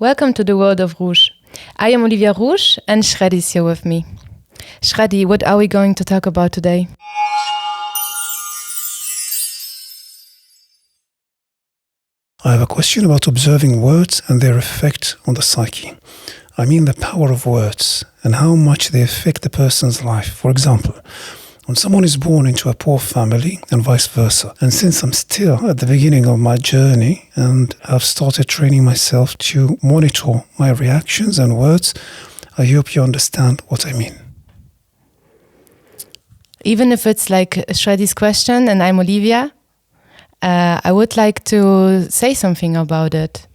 Welcome to the world of Rouge. I am Oliwia Rouge and Shredy is here with me. Shredy, what are we going to talk about today? I have a question about observing words and their effect on the psyche. I mean the power of words and how much they affect the person's life. For example, when someone is born into a poor family and vice versa. And since I'm still at the beginning of my journey and have started training myself to monitor my reactions and words, I hope you understand what I mean. Even if it's like Shredy's question and I'm Oliwia, I would like to say something about it.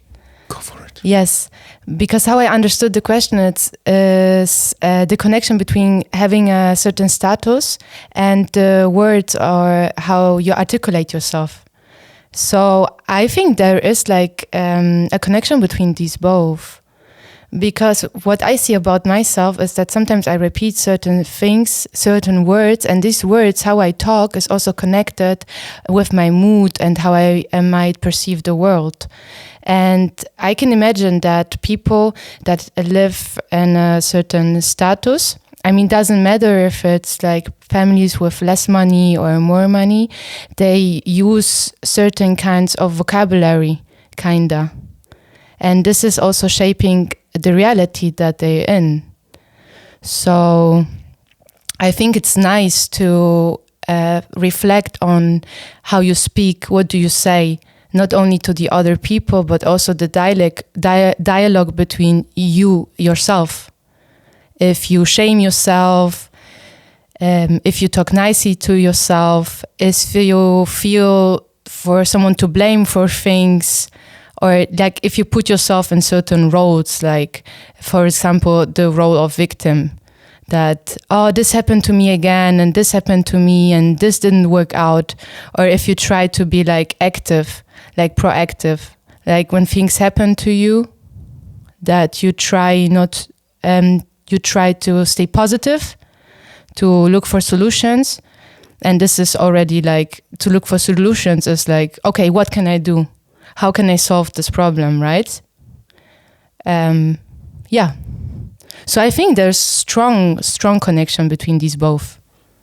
Go for it. Yes, because how I understood the question is the connection between having a certain status and the words or how you articulate yourself. So I think there is like a connection between these both. Because what I see about myself is that sometimes I repeat certain things, certain words, and these words, how I talk, is also connected with my mood and how I might perceive the world. And I can imagine that people that live in a certain status, I mean, doesn't matter if it's like families with less money or more money, they use certain kinds of vocabulary, kinda. And this is also shaping the reality that they're in. So I think it's nice to reflect on how you speak, what do you say, not only to the other people, but also the dialogue between you, yourself. If you shame yourself, if you talk nicely to yourself, if you feel for someone to blame for things, or like if you put yourself in certain roles, like, for example, the role of victim, that, oh, this happened to me again, and this happened to me, and this didn't work out. Or if you try to be like active, like proactive, like when things happen to you, that you try not, you try to stay positive, to look for solutions. And this is already like, to look for solutions is like, okay, what can I do? How can I solve this problem, right? Yeah. So I think there's strong connection between these both.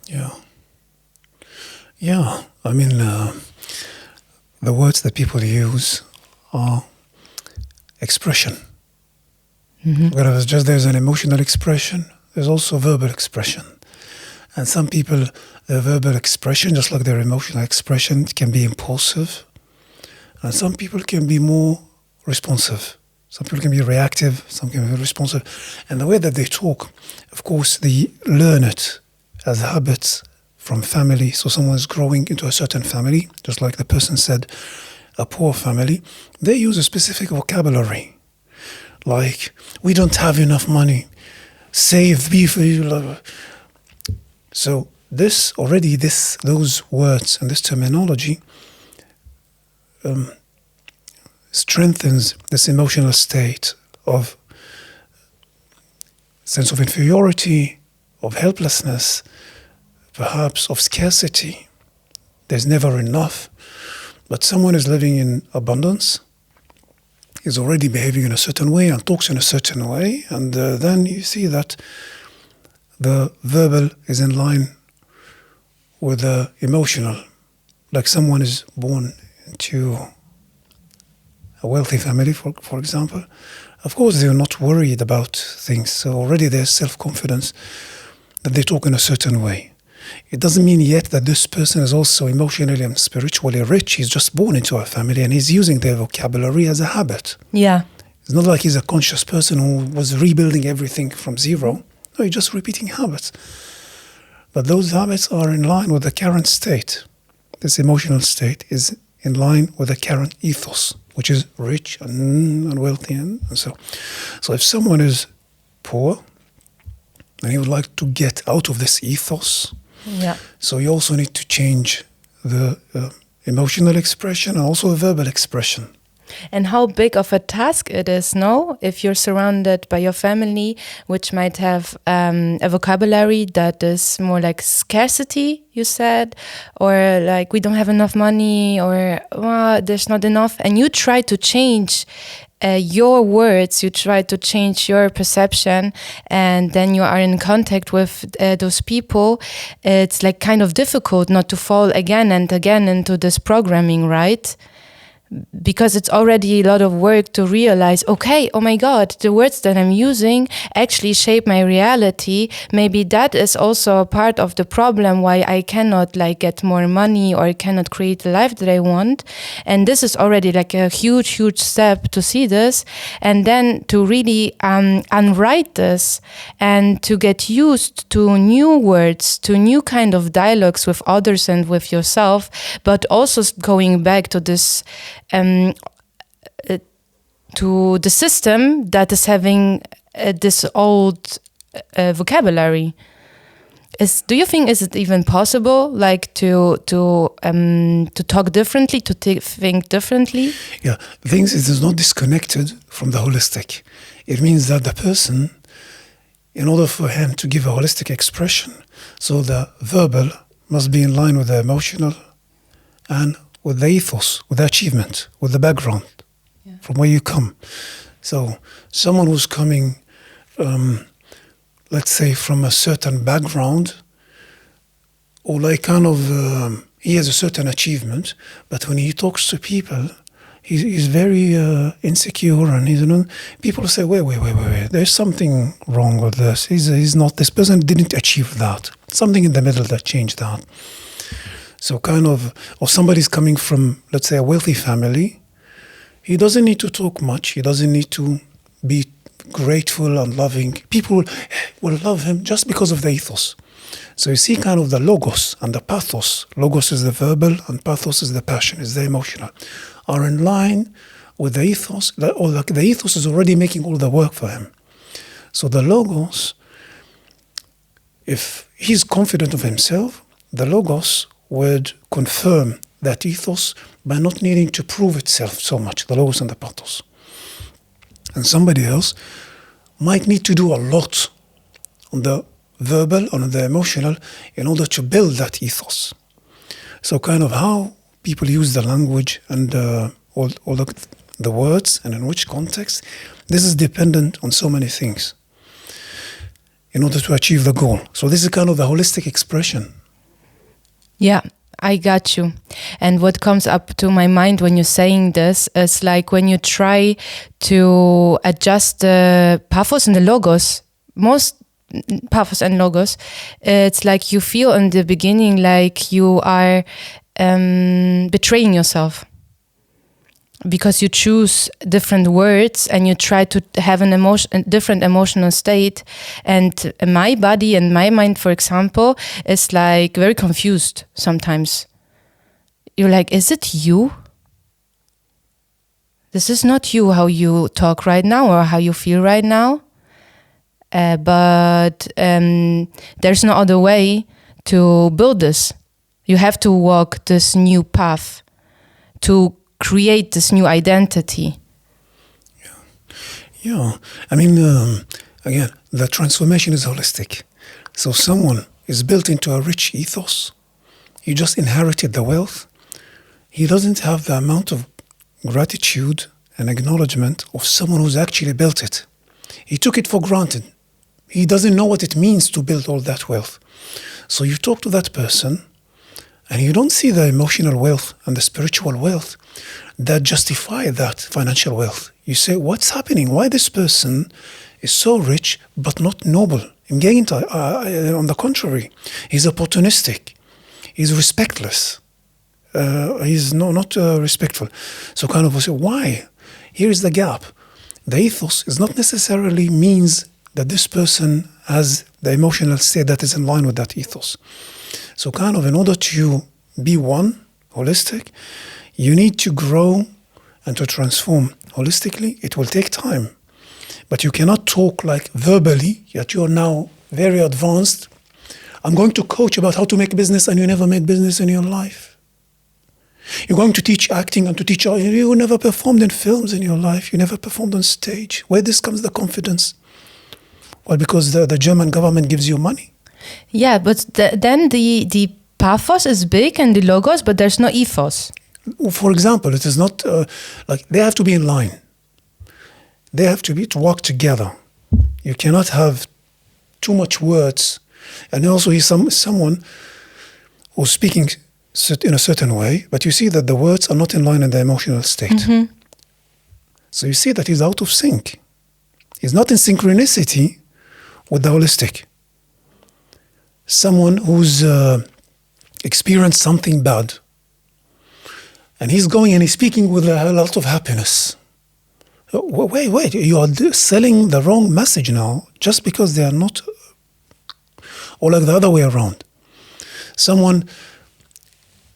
Yeah. I mean, the words that people use are expression. Mm-hmm. Whereas just there's an emotional expression, there's also verbal expression. And some people, their verbal expression, just like their emotional expression, can be impulsive. And some people can be more responsive. Some people can be reactive, some can be responsive. And the way that they talk, of course, they learn it as habits from family. So someone's growing into a certain family, just like the person said, a poor family. They use a specific vocabulary. Like, we don't have enough money. Save beef. So those words and this terminology strengthens this emotional state of sense of inferiority, of helplessness, perhaps of scarcity. There's never enough. But someone is living in abundance, is already behaving in a certain way and talks in a certain way, and then you see that the verbal is in line with the emotional. Like someone is born into a wealthy family, for example, of course they're not worried about things. So already there's self-confidence that they talk in a certain way. It doesn't mean yet that this person is also emotionally and spiritually rich. He's just born into a family and he's using their vocabulary as a habit. Yeah. It's not like he's a conscious person who was rebuilding everything from zero. No, he's just repeating habits. But those habits are in line with the current state. This emotional state is in line with the current ethos, which is rich and wealthy. And so if someone is poor and he would like to get out of this ethos, so you also need to change the emotional expression and also the verbal expression. And how big of a task it is, no? If you're surrounded by your family, which might have a vocabulary that is more like scarcity, you said, or like we don't have enough money, or there's not enough, and you try to change your words, you try to change your perception, and then you are in contact with those people, it's like kind of difficult not to fall again and again into this programming, right? Because it's already a lot of work to realize, okay, oh my God, the words that I'm using actually shape my reality. Maybe that is also a part of the problem why I cannot like get more money or cannot create the life that I want. And this is already like a huge, huge step to see this. And then to really unwrite this and to get used to new words, to new kind of dialogues with others and with yourself, but also going back to this to the system that is having this old vocabulary. Do you think is it even possible, like to talk differently, to think differently? Yeah, things it is not disconnected from the holistic. It means that the person, in order for him to give a holistic expression, so the verbal must be in line with the emotional and with the ethos, with the achievement, with the background, from where you come. So someone who's coming, let's say, from a certain background, or like kind of, he has a certain achievement, but when he talks to people, he's very insecure, and people say, wait, there's something wrong with this. He's not, this person didn't achieve that. Something in the middle that changed that. So kind of, or somebody's coming from, let's say, a wealthy family, he doesn't need to talk much. He doesn't need to be grateful and loving. People will love him just because of the ethos. So you see kind of the logos and the pathos. Logos is the verbal and pathos is the passion, is the emotional, are in line with the ethos, or like the ethos is already making all the work for him. So the logos, if he's confident of himself, the logos would confirm that ethos by not needing to prove itself so much, the logos and the pathos. And somebody else might need to do a lot on the verbal, on the emotional, in order to build that ethos. So kind of how people use the language and all the words and in which context, this is dependent on so many things in order to achieve the goal. So this is kind of the holistic expression. Yeah, I got you. And what comes up to my mind when you're saying this is like when you try to adjust the pathos and the logos, most pathos and logos, it's like you feel in the beginning like you are betraying yourself. Because you choose different words and you try to have a different emotional state. And my body and my mind, for example, is like very confused sometimes. You're like, is it you? This is not you, how you talk right now or how you feel right now. But there's no other way to build this. You have to walk this new path to create this new identity. Yeah. I mean, again, the transformation is holistic. So someone is built into a rich ethos. He just inherited the wealth. He doesn't have the amount of gratitude and acknowledgement of someone who's actually built it. He took it for granted. He doesn't know what it means to build all that wealth. So you talk to that person, and you don't see the emotional wealth and the spiritual wealth that justify that financial wealth. You say, what's happening? Why this person is so rich but not noble? On the contrary, he's opportunistic. He's respectless. He's not respectful. So kind of say, why? Here is the gap. The ethos is not necessarily means that this person has the emotional state that is in line with that ethos. So kind of in order to be one, holistic, you need to grow and to transform holistically. It will take time. But you cannot talk like verbally, yet you're now very advanced. I'm going to coach about how to make business and you never made business in your life. You're going to teach acting and to teach, you never performed in films in your life. You never performed on stage. Where this comes the confidence? Well, because the German government gives you money. Yeah, but then the pathos is big and the logos, but there's no ethos. For example, it is not like they have to be in line. they have to work together. You cannot have too much words. And also he's someone who's speaking in a certain way, but you see that the words are not in line in the emotional state. Mm-hmm. So you see that he's out of sync. He's not in synchronicity with the holistic. Someone who's experienced something bad, and he's going and he's speaking with a lot of happiness. Wait, you are selling the wrong message now, just because they are not, or like the other way around. Someone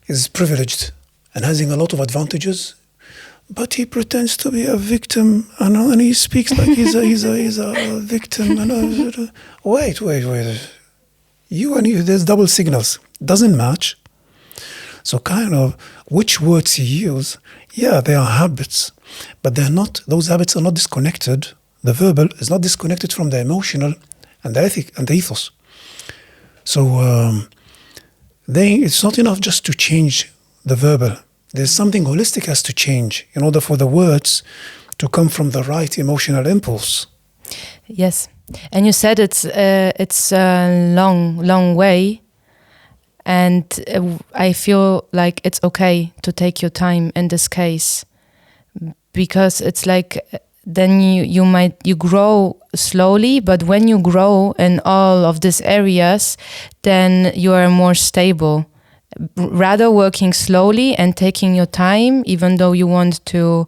is privileged and having a lot of advantages, but he pretends to be a victim, and he speaks like he's a victim. And wait. You and you, there's double signals. Doesn't match. So kind of which words he uses, yeah, they are habits, but they're not. Those habits are not disconnected. The verbal is not disconnected from the emotional and the ethic and the ethos. So it's not enough just to change the verbal. There's something holistic has to change in order for the words to come from the right emotional impulse. Yes, and you said it's a long way, and I feel like it's okay to take your time in this case, because it's like then you grow slowly, but when you grow in all of these areas, then you are more stable. Rather working slowly and taking your time, even though you want to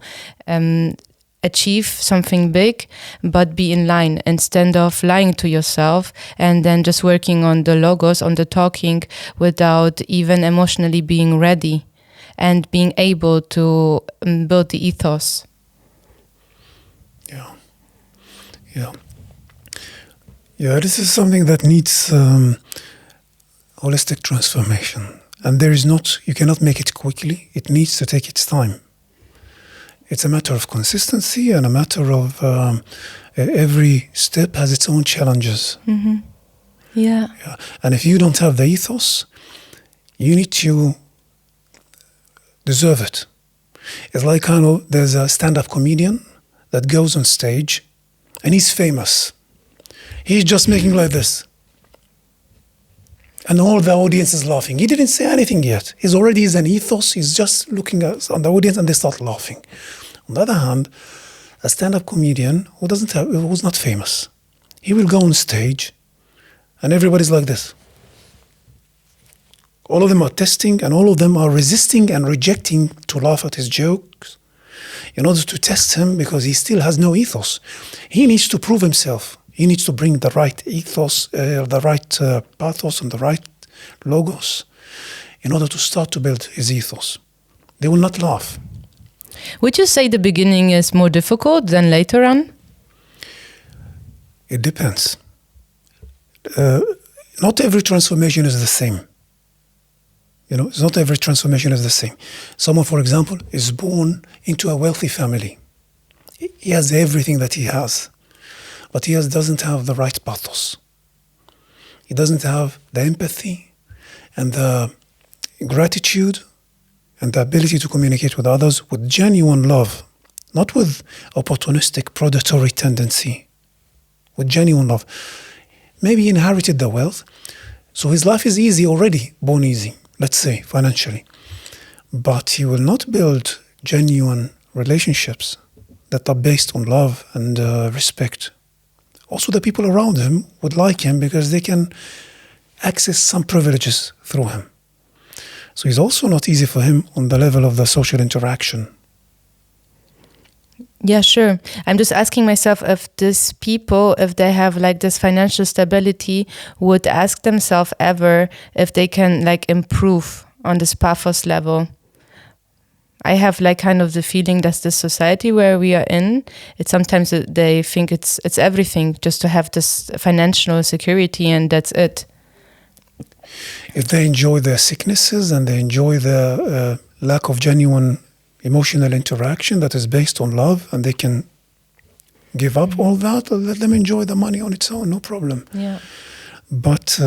achieve something big, but be in line instead of lying to yourself and then just working on the logos, on the talking, without even emotionally being ready and being able to build the ethos. Yeah, this is something that needs holistic transformation. And you cannot make it quickly. It needs to take its time. It's a matter of consistency and a matter of every step has its own challenges. Mm-hmm. Yeah. And if you don't have the ethos, you need to deserve it. It's like there's a stand-up comedian that goes on stage and he's famous. He's just making like this. And all the audience is laughing. He didn't say anything yet. He's already an ethos. He's just looking on the audience and they start laughing. On the other hand, a stand-up comedian who's not famous, he will go on stage and everybody's like this. All of them are testing and all of them are resisting and rejecting to laugh at his jokes in order to test him, because he still has no ethos. He needs to prove himself. He needs to bring the right ethos, the right pathos and the right logos in order to start to build his ethos. They will not laugh. Would you say the beginning is more difficult than later on? It depends. Not every transformation is the same. Not every transformation is the same. Someone, for example, is born into a wealthy family. He has everything that he has. But he doesn't have the right pathos. He doesn't have the empathy and the gratitude and the ability to communicate with others with genuine love, not with opportunistic, predatory tendency, with genuine love. Maybe he inherited the wealth, so his life is easy already, born easy, let's say, financially. But he will not build genuine relationships that are based on love and respect. Also, the people around him would like him because they can access some privileges through him. So it's also not easy for him on the level of the social interaction. Yeah, sure. I'm just asking myself if these people, if they have like this financial stability, would ask themselves ever if they can improve on this pathos level. I have kind of the feeling that the society where we are in, it's sometimes they think it's everything just to have this financial security and that's it. If they enjoy their sicknesses and they enjoy the lack of genuine emotional interaction that is based on love, and they can give up all that, let them enjoy the money on its own, no problem. Yeah. But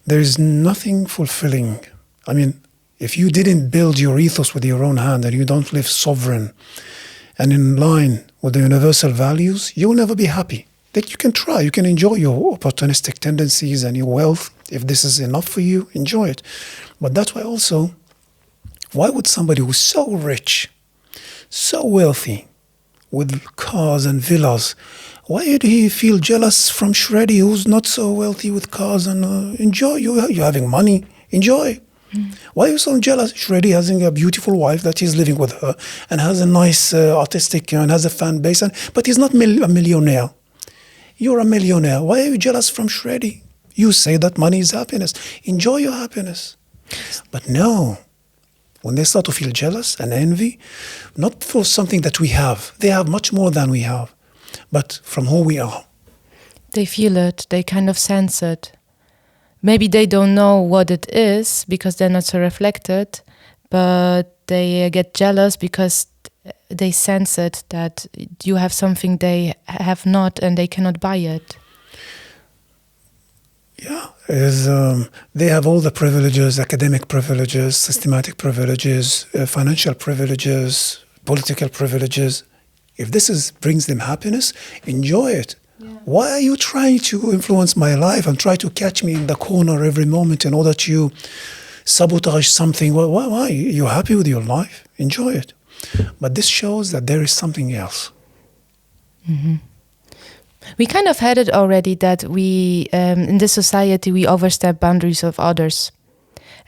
there is nothing fulfilling. I mean, if you didn't build your ethos with your own hand and you don't live sovereign and in line with the universal values, you'll never be happy. That you can try, you can enjoy your opportunistic tendencies and your wealth. If this is enough for you, enjoy it. But that's why also, why would somebody who's so rich, so wealthy, with cars and villas, why would he feel jealous from Shredy, who's not so wealthy with cars and enjoy? You're having money, enjoy. Why are you so jealous? Shredy having a beautiful wife that he's living with her and has a nice artistic and has a fan base, but he's not a millionaire. You're a millionaire. Why are you jealous from Shredy? You say that money is happiness. Enjoy your happiness. But no, when they start to feel jealous and envy, not for something that we have. They have much more than we have, but from who we are. They feel it. They kind of sense it. Maybe they don't know what it is because they're not so reflected, but they get jealous because they sense it, that you have something they have not and they cannot buy it. Yeah, they have all the privileges, academic privileges, systematic privileges, financial privileges, political privileges. If this brings them happiness, enjoy it. Yeah. Why are you trying to influence my life and try to catch me in the corner every moment in order to sabotage something? Why? You're happy with your life? Enjoy it. But this shows that there is something else. Mm-hmm. We kind of had it already that we, in this society, we overstep boundaries of others.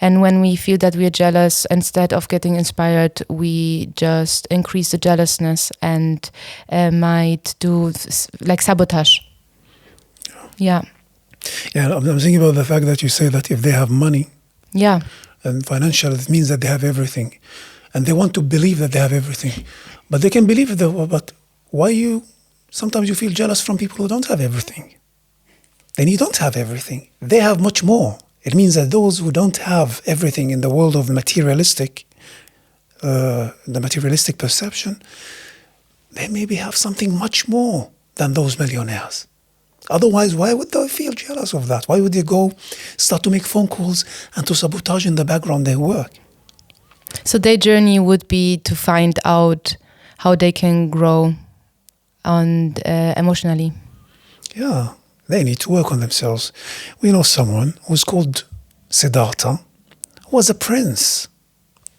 And when we feel that we are jealous, instead of getting inspired, we just increase the jealousness and might do like sabotage. Yeah. Yeah, I'm thinking about the fact that you say that if they have money, yeah, and financial, it means that they have everything. And they want to believe that they have everything. But they can believe it, but why sometimes you feel jealous from people who don't have everything. Then you don't have everything. They have much more. It means that those who don't have everything in the world of the materialistic perception, they maybe have something much more than those millionaires. Otherwise, why would they feel jealous of that? Why would they start to make phone calls and to sabotage in the background their work? So their journey would be to find out how they can grow emotionally. Yeah, they need to work on themselves. We know someone who's called Siddhartha, who was a prince.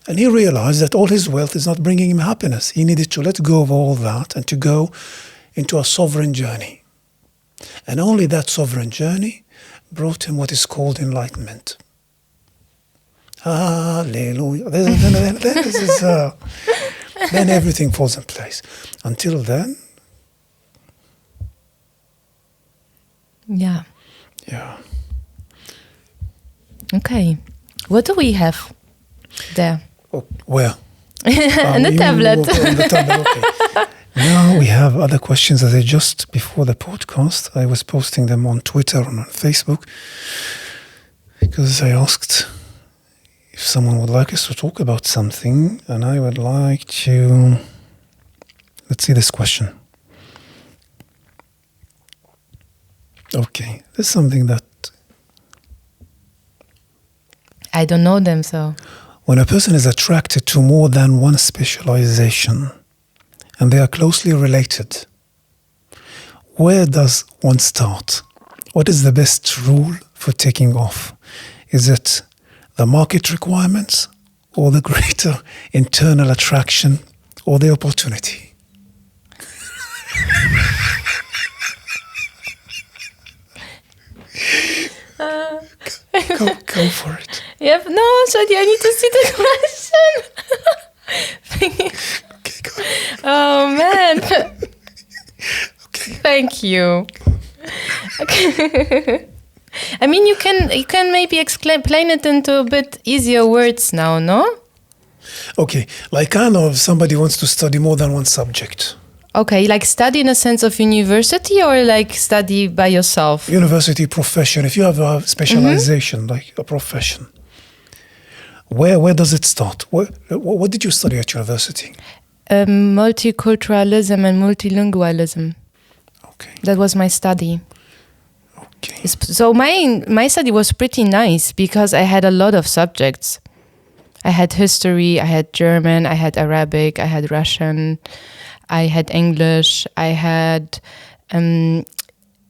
And he realized that all his wealth is not bringing him happiness. He needed to let go of all that and to go into a sovereign journey. And only that sovereign journey brought him what is called enlightenment. Hallelujah. Then everything falls in place. Until then, yeah. Yeah. Okay. What do we have there? Oh, where? On the tablet. On the tablet, okay. Now we have other questions that just before the podcast, I was posting them on Twitter and on Facebook because I asked if someone would like us to talk about something, and I would like to, let's see this question. Okay, this is something that I don't know them, so. When a person is attracted to more than one specialization and they are closely related, where does one start? What is the best rule for taking off? Is it the market requirements or the greater internal attraction or the opportunity? Go for it. Yep. No, Shredy, I need to see the question. Okay, go ahead. Oh man. Okay. Thank you. Okay. I mean, you can maybe explain it into a bit easier words now, no? Okay, like kind of somebody wants to study more than one subject. Okay, like study in a sense of university or like study by yourself? University profession. If you have a specialization, like a profession, where does it start? What did you study at university? Multiculturalism and multilingualism. Okay. That was my study. Okay. So my study was pretty nice because I had a lot of subjects. I had history, I had German, I had Arabic, I had Russian, I had English, I had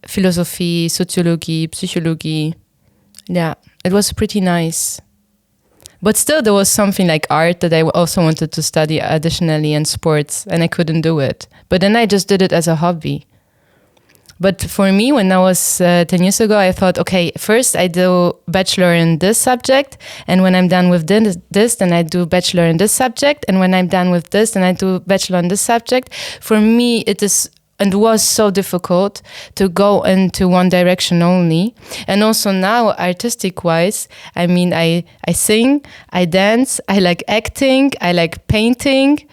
philosophy, sociology, psychology. Yeah, it was pretty nice. But still, there was something like art that I also wanted to study additionally, and sports, and I couldn't do it. But then I just did it as a hobby. But for me, when I was 10 years ago, I thought, okay, first I do bachelor in this subject, and when I'm done with this, then I do bachelor in this subject, and when I'm done with this, then I do bachelor in this subject. For me, it is and was so difficult to go into one direction only. And also now, artistic-wise, I mean, I sing, I dance, I like acting, I like painting,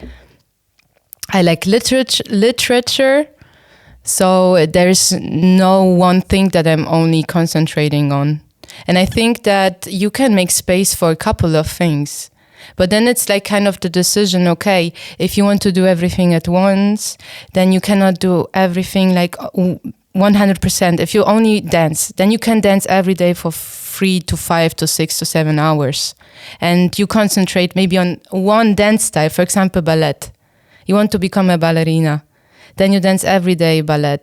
I like literature. So there's no one thing that I'm only concentrating on. And I think that you can make space for a couple of things. But then it's like kind of the decision, okay, if you want to do everything at once, then you cannot do everything like 100%. If you only dance, then you can dance every day for 3 to 5 to 6 to 7 hours. And you concentrate maybe on one dance style, for example, ballet. You want to become a ballerina. Then you dance every day ballet.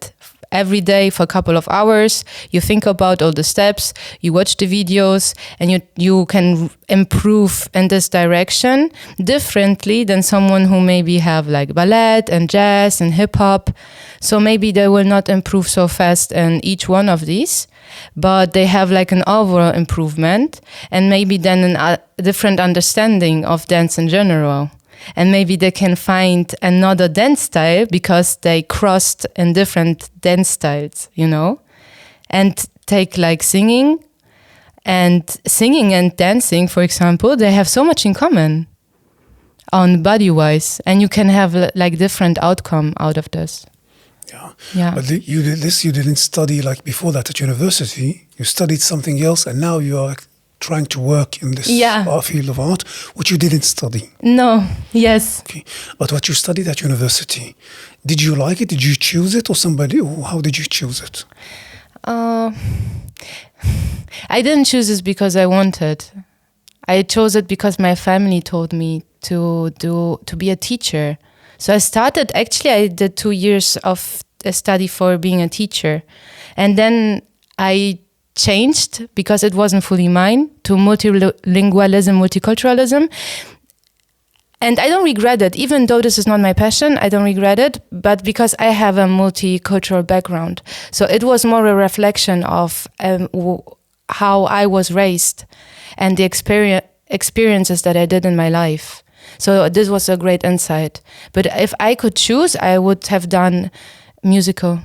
Every day for a couple of hours, you think about all the steps, you watch the videos, and you can improve in this direction differently than someone who maybe have like ballet and jazz and hip hop. So maybe they will not improve so fast in each one of these, but they have like an overall improvement and maybe then a different understanding of dance in general. And maybe they can find another dance style because they crossed in different dance styles, you know? And take like singing and dancing, for example, they have so much in common on body-wise. And you can have like different outcome out of this. Yeah. But you didn't study like before that at university. You studied something else and now you are trying to work in this field of art, which you didn't study. No, yes. Okay. But what you studied at university, did you like it? Did you choose it or how did you choose it? I didn't choose this because I wanted. I chose it because my family told me to be a teacher. So I did 2 years of a study for being a teacher. And then I changed because it wasn't fully mine to multilingualism, multiculturalism. And I don't regret it, even though this is not my passion, I don't regret it, but because I have a multicultural background. So it was more a reflection of how I was raised and the experiences that I did in my life. So this was a great insight. But if I could choose, I would have done musical.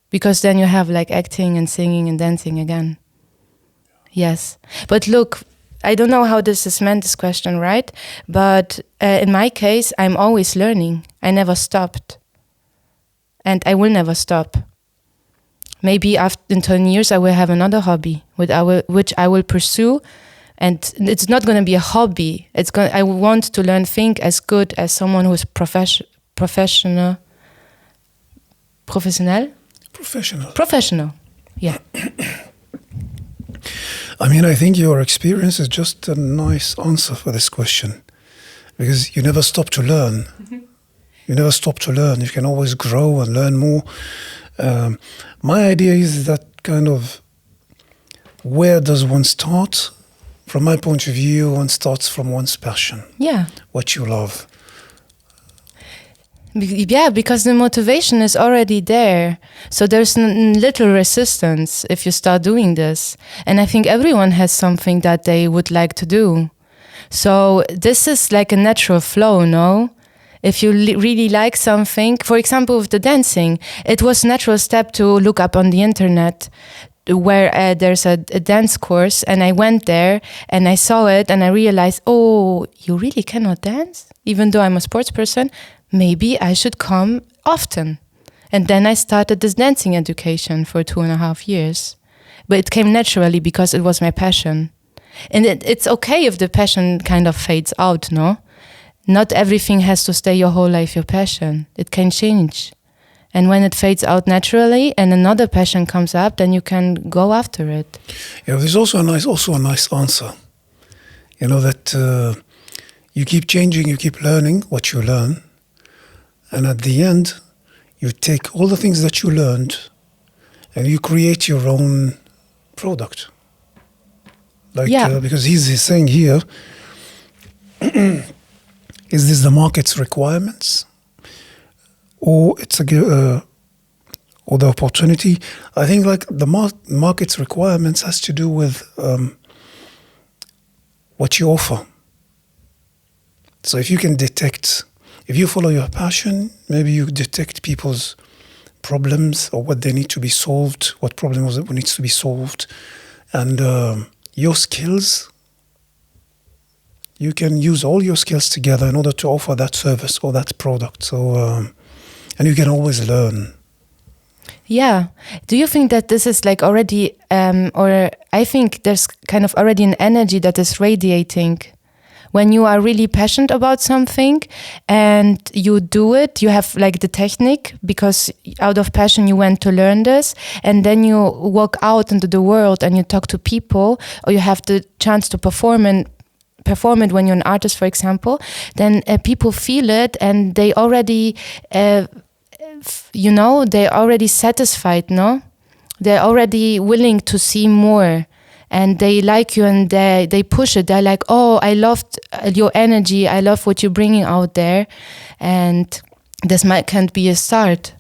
Because then you have like acting and singing and dancing again. Yes. But look, I don't know how this is meant, this question, right? But in my case, I'm always learning. I never stopped. And I will never stop. Maybe in 10 years, I will have another hobby, which I will pursue. And it's not going to be a hobby. I want to learn think as good as someone who is professional. Professional, yeah. I mean, I think your experience is just a nice answer for this question. Because you never stop to learn. Mm-hmm. You never stop to learn. You can always grow and learn more. My idea is that kind of, where does one start? From my point of view, one starts from one's passion. Yeah. What you love. Yeah, because the motivation is already there. So there's little resistance if you start doing this. And I think everyone has something that they would like to do. So this is like a natural flow, no? If you really like something, for example, with the dancing, it was a natural step to look up on the internet where there's a dance course, and I went there and I saw it and I realized, oh, you really cannot dance? Even though I'm a sports person, maybe I should come often. And then I started this dancing education for 2.5 years. But it came naturally because it was my passion. And it's okay if the passion kind of fades out, no? Not everything has to stay your whole life your passion. It can change. And when it fades out naturally and another passion comes up, then you can go after it. Yeah, there's also a nice answer. You know, that you keep changing, you keep learning what you learn. And at the end, you take all the things that you learned and you create your own product. Because he's saying here, is this the market's requirements, or it's or the opportunity? I think like the market's requirements has to do with what you offer. So if you can detect, if you follow your passion, maybe you detect people's problems or what they need to be solved, what problems needs to be solved, and your skills. You can use all your skills together in order to offer that service or that product. So, and you can always learn. Yeah. Do you think that this is like already, or I think there's kind of already an energy that is radiating when you are really passionate about something and you do it, you have like the technique because out of passion you went to learn this, and then you walk out into the world and you talk to people, or you have the chance to perform it when you're an artist, for example, then people feel it and they already, they're already satisfied, no? They're already willing to see more. And they like you and they push it. They're like, oh, I loved your energy. I love what you're bringing out there. And this can be a start.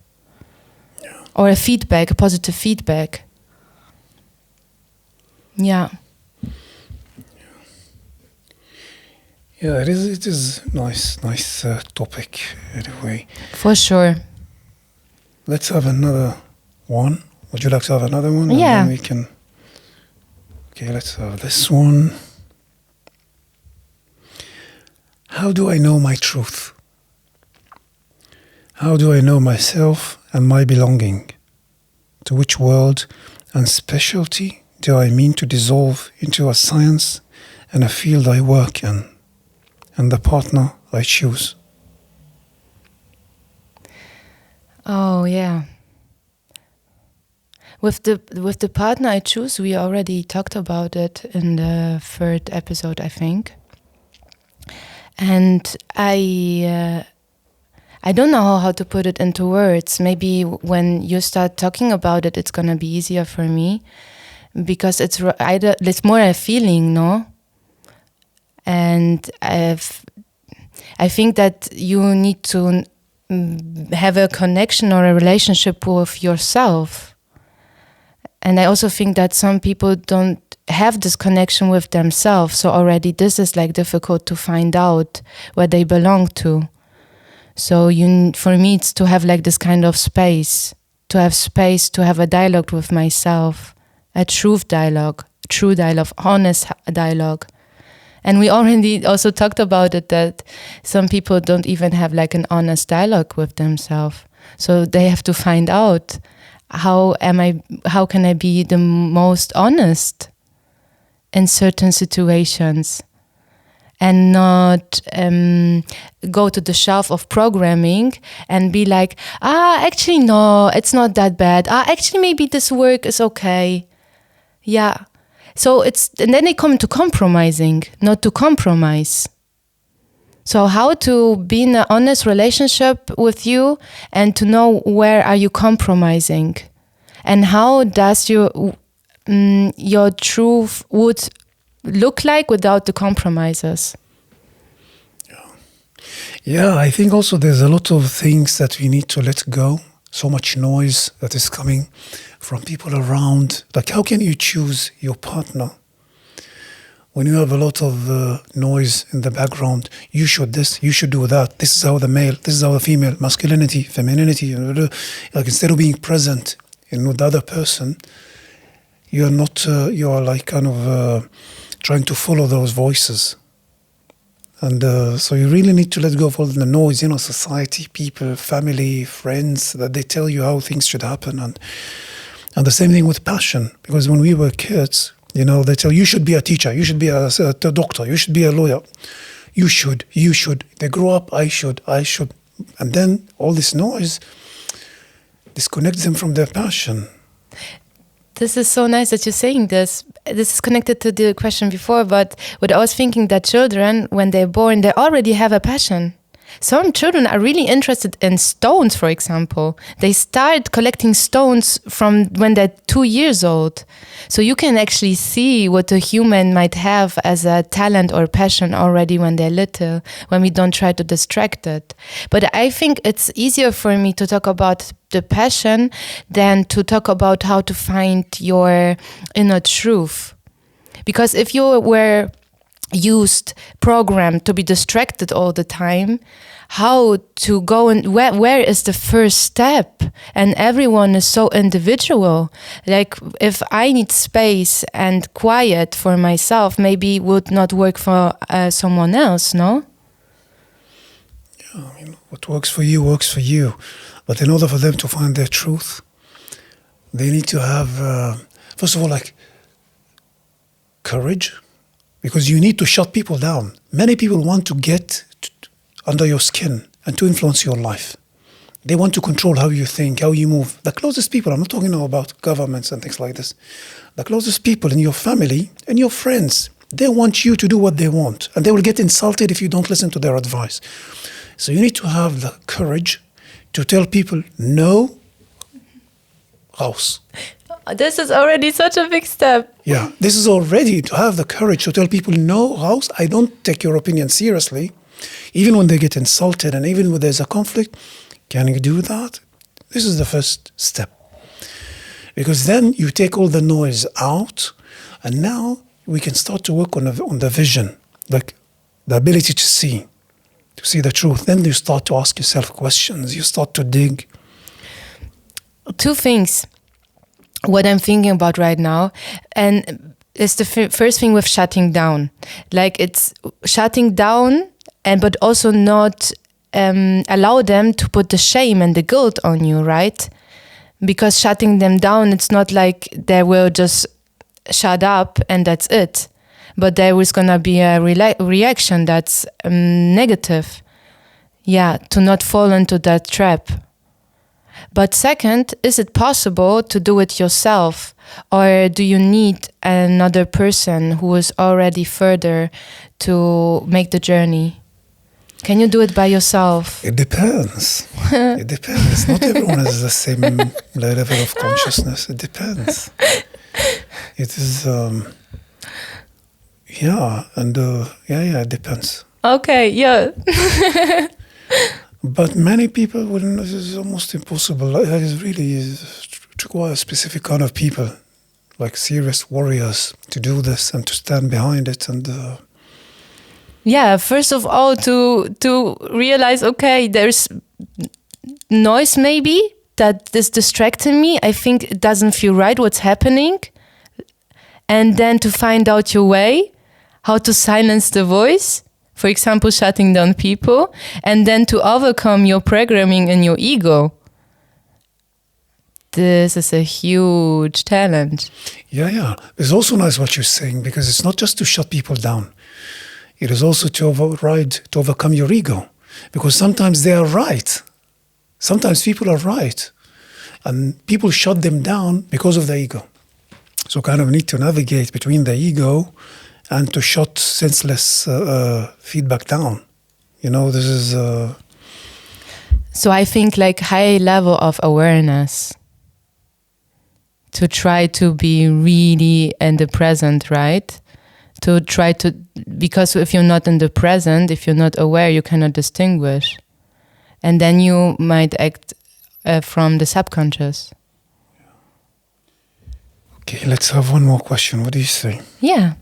Yeah. Or a positive feedback. Yeah. Yeah, it is nice topic anyway. For sure. Let's have another one. Would you like to have another one? Yeah. And then we can. Okay, let's have this one. How do I know my truth? How do I know myself and my belonging? To which world and specialty do I mean to dissolve into a science and a field I work in, and the partner I choose? Oh, yeah. With the partner I choose, we already talked about it in the third episode, I think. And I don't know how to put it into words. Maybe when you start talking about it, it's gonna be easier for me, because it's more a feeling, no? And I think that you need to have a connection or a relationship with yourself. And I also think that some people don't have this connection with themselves. So already this is like difficult to find out where they belong to. So for me, it's to have like this kind of space, to have a dialogue with myself, a true dialogue, honest dialogue. And we already also talked about it, that some people don't even have like an honest dialogue with themselves. So they have to find out, how can I be the most honest in certain situations, and not go to the shelf of programming and be like, actually no, it's not that bad. Actually maybe this work is okay. Yeah. So and then they come to compromising, not to compromise. So how to be in an honest relationship with you and to know where are you compromising, and how does your truth would look like without the compromises. Yeah, I think also there's a lot of things that we need to let go. So much noise that is coming from people around. Like, how can you choose your partner when you have a lot of noise in the background? You should this, you should do that. This is how the male, this is how the female, masculinity, femininity. Like, instead of being present with the other person, you're not. You are like kind of trying to follow those voices. And so you really need to let go of all the noise, society, people, family, friends, that they tell you how things should happen. And the same thing with passion, because when we were kids, they tell you should be a teacher, you should be a doctor, you should be a lawyer. You should. They grow up, I should. And then all this noise disconnects them from their passion. This is so nice that you're saying this. This is connected to the question before, but what I was thinking, that children, when they're born, they already have a passion. Some children are really interested in stones, for example. They start collecting stones from when they're 2 years old. So you can actually see what a human might have as a talent or passion already when they're little, when we don't try to distract it. But I think it's easier for me to talk about the passion than to talk about how to find your inner truth. Because if you were programmed to be distracted all the time, how to go and where is the first step? And everyone is so individual. Like if I need space and quiet for myself, maybe it would not work for someone else, no? Yeah, I mean, what works for you works for you. But in order for them to find their truth, they need to have, first of all, like courage. Because you need to shut people down. Many people want to get under your skin and to influence your life. They want to control how you think, how you move. The closest people, I'm not talking now about governments and things like this. The closest people in your family and your friends, they want you to do what they want. And they will get insulted if you don't listen to their advice. So you need to have the courage to tell people, no, raus. This is already such a big step. Yeah, this is already to have the courage to tell people, no, Raus, I don't take your opinion seriously. Even when they get insulted and even when there's a conflict, can you do that? This is the first step. Because then you take all the noise out and now we can start to work on the vision, like the ability to see the truth. Then you start to ask yourself questions. You start to dig. Two things. What I'm thinking about right now, and it's the first thing with shutting down. Like it's shutting down, but also not allow them to put the shame and the guilt on you, right? Because shutting them down, it's not like they will just shut up and that's it. But there was gonna be a reaction that's negative. Yeah, to not fall into that trap. But second, is it possible to do it yourself? Or do you need another person who is already further to make the journey? Can you do it by yourself? It depends. It depends. Not everyone has the same level of consciousness. It depends. It is, it depends. Okay, yeah. But many people wouldn't. It's almost impossible. It really requires a specific kind of people, like serious warriors, to do this and to stand behind it. And first of all, to realize, okay, there's noise maybe that is distracting me. I think it doesn't feel right what's happening, and then to find out your way, how to silence the voice. For example, shutting down people, and then to overcome your programming and your ego. This is a huge challenge. Yeah. It's also nice what you're saying, because it's not just to shut people down. It is also to overcome your ego. Because sometimes they are right. Sometimes people are right. And people shut them down because of the ego. So kind of need to navigate between the ego and to shut senseless feedback down. This is... So I think like high level of awareness. To try to be really in the present, right? To try to... Because if you're not in the present, if you're not aware, you cannot distinguish. And then you might act from the subconscious. Okay, let's have one more question. What do you say? Yeah.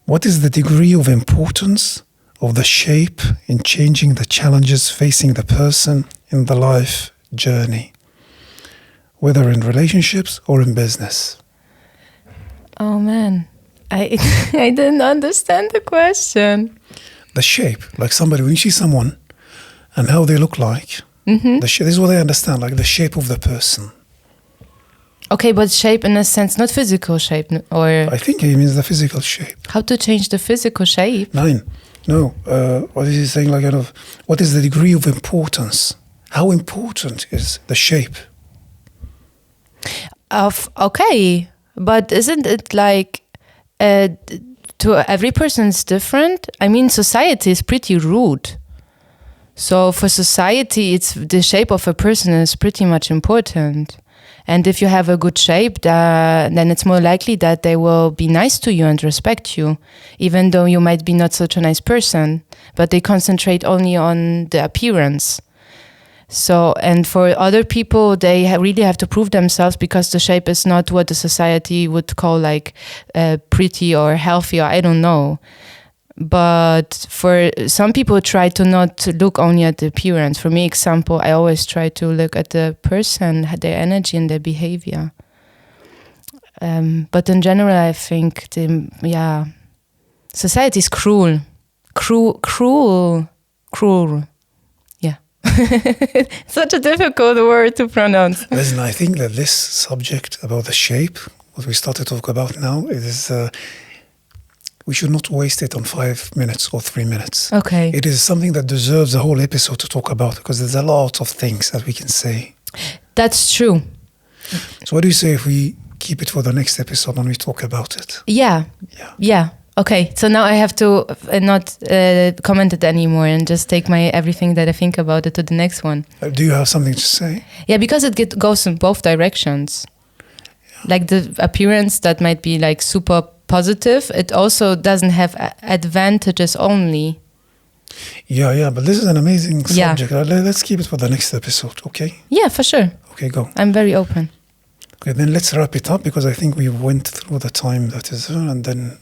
What is the degree of importance of the shape in changing the challenges facing the person in the life journey, whether in relationships or in business? Oh man, I didn't understand the question. The shape, like somebody, when you see someone and how they look like, this is what I understand, like the shape of the person. Okay, but shape in a sense, not physical shape, or... I think he means the physical shape. How to change the physical shape? No. What is he saying? Like, what is the degree of importance? How important is the shape? Okay, but isn't it like to every person is different. I mean, society is pretty rude. So for society, it's the shape of a person is pretty much important. And if you have a good shape, then it's more likely that they will be nice to you and respect you, even though you might be not such a nice person, but they concentrate only on the appearance. So, and for other people, they really have to prove themselves because the shape is not what the society would call like pretty or healthy, or I don't know. But for some people, try to not look only at the appearance. For me, example, I always try to look at the person, their energy and their behavior. But in general, I think society is cruel. Yeah. Such a difficult word to pronounce. Listen, I think that this subject about the shape, what we started to talk about now, it is... we should not waste it on 5 minutes or 3 minutes. Okay. It is something that deserves a whole episode to talk about because there's a lot of things that we can say. That's true. So what do you say if we keep it for the next episode and we talk about it? Yeah. Okay, so now I have to not comment it anymore and just take everything that I think about it to the next one. Do you have something to say? Yeah, because it goes in both directions. Yeah. Like the appearance that might be like super positive, it also doesn't have advantages only. Yeah, but this is an amazing subject. Let's keep it for the next episode, okay? Yeah, for sure. Okay, go. I'm very open. Okay, then let's wrap it up because I think we went through the time that is and then...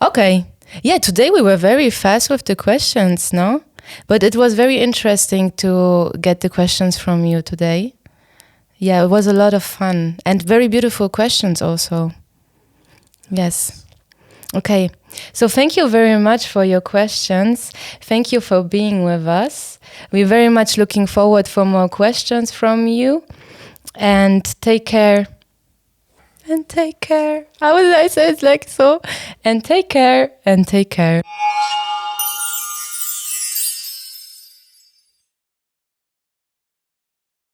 Okay. Yeah, today we were very fast with the questions, no? But it was very interesting to get the questions from you today. Yeah, it was a lot of fun and very beautiful questions also. Yes. Okay. So thank you very much for your questions. Thank you for being with us. We're very much looking forward for more questions from you. And take care. And take care. How would I say it like so? And take care. And take care.